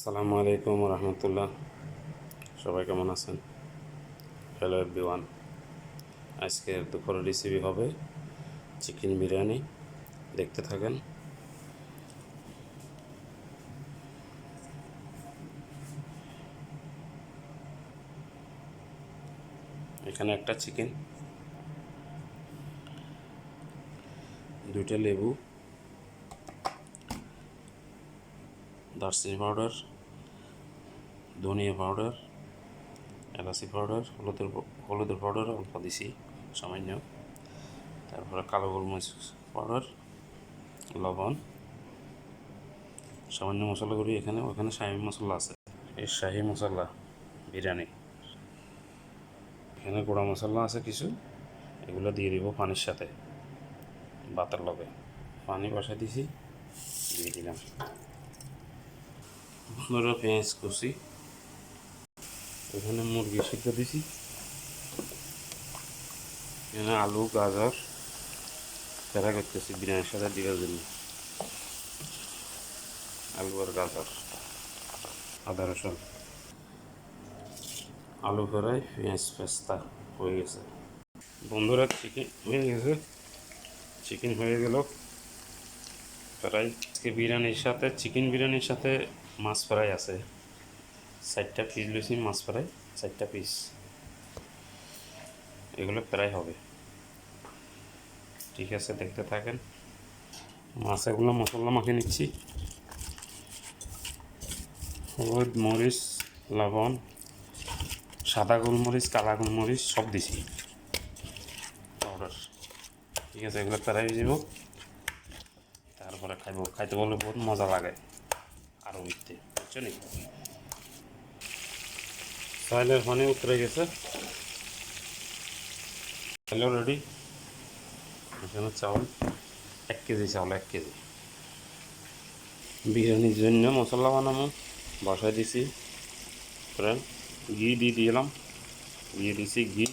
আসসালামু আলাইকুম রহমতুল্লাহ। সবাই কেমন আছেন? Hello everyone. আজকের দুপুরের রেসিপি হবে চিকেন বিরিয়ানি। দেখতে থাকেন। এখানে একটা চিকেন, দুইটা লেবু, দারচিনি পাউডার, ধনিয়া পাউডার, এলাচি পাউডার, হলুদের পাউডার অল্প দিছি সামান্য, তারপরে কালো গোলমরিচ পাউডার, লবণ, সামান্য মশলা করি। ওখানে শাহি মশলা আছে। এই শাহি মশলা বিরিয়ানি। এখানে গুঁড়া মশলা আছে কিছু, এগুলো দিয়ে দিব পানির সাথে, ভাতের লগে পানি বসাই দিছি, দিয়ে দিলাম। আপনারা পেঁয়াজ কুচি, এখানে মুরগি সিদ্ধ দিছি, এখানে আলু গাজর ফেরা করতেছি বিরিয়ানির সাথে দেওয়ার জন্য। আলু আর গাজর, আদা রসুন, আলু ফ্রাই, পেঁয়াজ পেস্তা হয়ে গেছে। বন্ধুরা চিকেন হয়ে গেছে, চিকেন হয়ে গেল ফ্রাই। আজকে চিকেন বিরিয়ানির সাথে মাছ ফ্রাই আছে। 4টা পিস লইছি মাছ ফ্রাই, 4টা পিস, এগুলো ফ্রাই হবে। ঠিক আছে, দেখতে থাকেন। মাছগুলো মশলা মাখিয়ে নিচ্ছি। হলুদ, মরিচ, লবণ, সাদা গোলমরিচ, কালা গোলমরিচ সব দিছি পাউডার। ঠিক আছে, এগুলো ফ্রাই দিব, তারপরে খাইতে বললে বহুত মজা লাগে আরও উঠতে, বুঝছো নি? চাইলের পানি উতরে গেছে, চাইলেও রেডি। এখানে চাউল 1 কেজি, চাউল 1 কেজি। বিরিয়ানির জন্য মশলা বানাবো, বসাই দিছি। ফ্রেন্ড ঘি দিয়ে দিছি ঘি।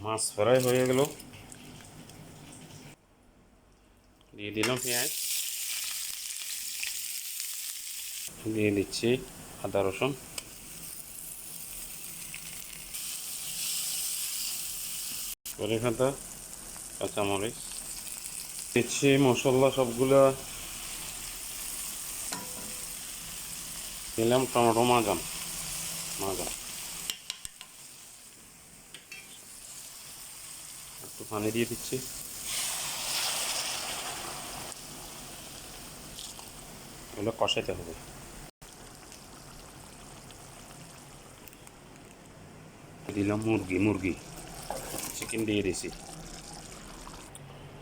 মাছ ফ্রাই হয়ে গেল, দিয়ে দিলাম পেঁয়াজ, দিয়ে দিচ্ছি আদা রসুন, করে খাতা কাঁচামরিচ দিচ্ছি। মশলা সবগুলো দিলাম। টমেটো মাজন একটু পানি দিয়ে দিচ্ছি। এগুলো কষাইতে হবে। দিলাম মুরগি, চিকেন দিয়ে দিছি।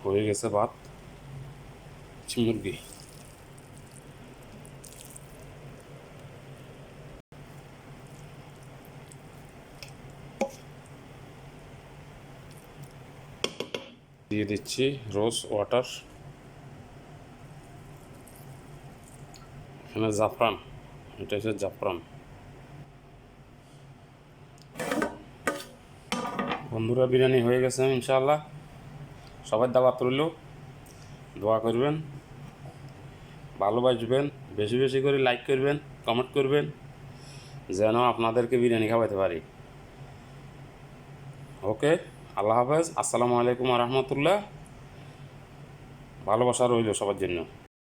হয়ে গেছে ভাত, মুরগি। দিয়ে দিচ্ছি রোজ ওয়াটার, এখানে জাফরান, এটা হচ্ছে জাফরান। বন্ধুরা বিরিয়ানি হয়ে গেছে ইনশাআল্লাহ। সবাই দাওয়াত রইল, দোয়া করবেন, ভালোবাসবেন, বেশি বেশি করে লাইক করবেন, কমেন্ট করবেন, যেন আপনাদেরকে বিরিয়ানি খাওয়াতে পারি। ওকে, আল্লাহ হাফেজ, আসসালামু আলাইকুম রহমতুল্লাহ। ভালোবাসা রইল সবার জন্য।